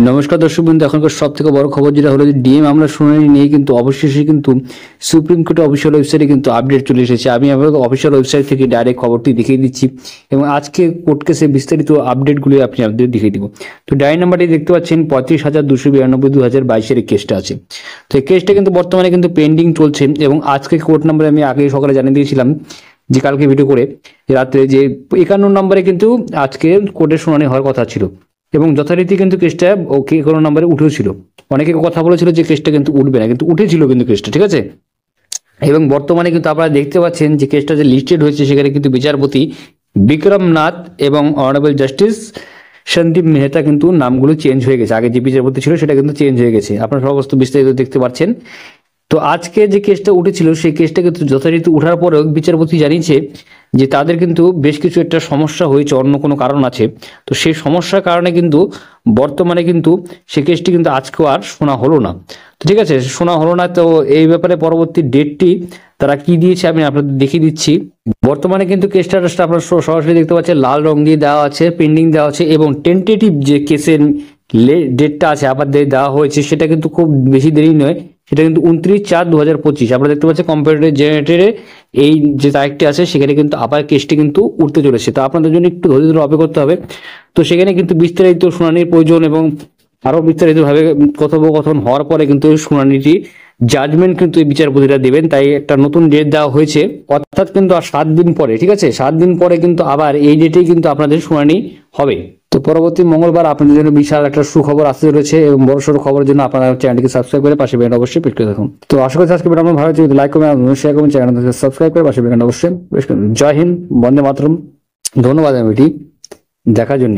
নমস্কার দর্শক বন্ধু, এখনকার সব থেকে বড় খবর যেটা হলো যে ডিএ মামলার শুনানি নিয়ে কিন্তু অবশেষে কিন্তু সুপ্রিম কোর্টের অফিসিয়াল ওয়েবসাইটে কিন্তু আপডেট চলে এসেছে। আমি আপনাদের অফিসিয়াল ওয়েবসাইট থেকে ডাইরেক্ট খবরটি দেখিয়ে দিচ্ছি এবং আজকে কোর্ট কেসে বিস্তারিত আপডেটগুলি আপনাদের দেখিয়ে দিব। তো ডায়েরি নাম্বারটি দেখতে পাচ্ছেন 35,292/2022 কেসটা আছে। তো এই কেসটা কিন্তু বর্তমানে কিন্তু পেন্ডিং চলছে এবং আজকে কোর্ট নাম্বারে আমি আগে সকালে জানিয়ে দিয়েছিলাম যে কালকে ভিডিও করে রাত্রে যে 51 নম্বরে কিন্তু আজকে কোর্টের শুনানি হওয়ার কথা ছিল এবং যথারীতি কিন্তু কেসটা ওকে কোনো নম্বরে উঠেছিল। অনেকে কথা বলেছিল যে কেসটা কিন্তু উঠবে না, কিন্তু উঠেছিল কিন্তু কেসটা, ঠিক আছে। এবং বর্তমানে কিন্তু আপনারা দেখতে পাচ্ছেন যে কেসটা যে লিস্টেড হয়েছে সেখানে কিন্তু বিচারপতি বিক্রম নাথ এবং অনারেবল জাস্টিস সন্দীপ মেহতা কিন্তু নামগুলো চেঞ্জ হয়ে গেছে। আগে যে বিচারপতি ছিল সেটা কিন্তু চেঞ্জ হয়ে গেছে, আপনারা সমস্ত বিস্তারিত দেখতে পাচ্ছেন। তো আজকে যে কেসটা উঠেছিল সেই কেসটা কিন্তু যথারীতি উঠার পরেও বিচারপতি জানিয়েছে যে তাদের কিন্তু বেশ কিছু একটা সমস্যা হয়েছে, অন্য কোনো কারণ আছে। তো সেই সমস্যার কারণে কিন্তু বর্তমানে কিন্তু সেই কেসটি কিন্তু আজকেও আর শোনা হলো না। তো ঠিক আছে, শোনা হলো না। তো এই ব্যাপারে পরবর্তী ডেটটি তারা কি দিয়েছে আমি আপনাদের দেখিয়ে দিচ্ছি। বর্তমানে কিন্তু কেসটা আপনারা সরাসরি দেখতে পাচ্ছেন, লাল রং দিয়ে দেওয়া আছে, পেন্ডিং দেওয়া আছে এবং টেন্টেটিভ যে কেসের ডেটটা আছে আবার দেওয়া হয়েছে সেটা কিন্তু খুব বেশি দেরি নয়, সেটা কিন্তু 29/4/2025। আপনারা দেখতে পাচ্ছেন কম্পিউটার জেনারেটরে এই যে তারিখটি আছে সেখানে কিন্তু আবার কেসটি কিন্তু উঠতে চলেছে। তো আপনাদের জন্য একটু ধৈর্য ধরে অপেক্ষা করতে হবে। তো সেখানে কিন্তু বিস্তারিত শুনানির প্রয়োজন এবং আরো বিস্তারিতভাবে কথোপকথন হওয়ার পরে কিন্তু শুনানিটি জাজমেন্ট কিন্তু এই বিচারপতিরা দেবেন। তাই একটা নতুন ডেট দেওয়া হয়েছে, অর্থাৎ কিন্তু আর 7 দিন পরে, ঠিক আছে, 7 দিন পরে কিন্তু আবার এই ডেটেই কিন্তু আপনাদের শুনানি হবে। তো পরবর্তী মঙ্গলবার আপনাদের জন্য বিশাল একটা সুখবর আসতে রয়েছে এবং বড়সড় খবরের জন্য আপনারা চ্যানেলটিকে সাবস্ক্রাইব করে পাশে বেল অবশ্যই প্রেস করে থাকুন। তো আশা করছি আজকে ভিডিও আপনার ভালো লাগছে, লাইক করবেন, শেয়ার করবেন, চ্যানেলটিকে সাবস্ক্রাইব করে পাশে বেল অবশ্যই প্রেস করুন। জয় হিন্দ, বন্দে মাতরম। ধন্যবাদ এমটি দেখার জন্য।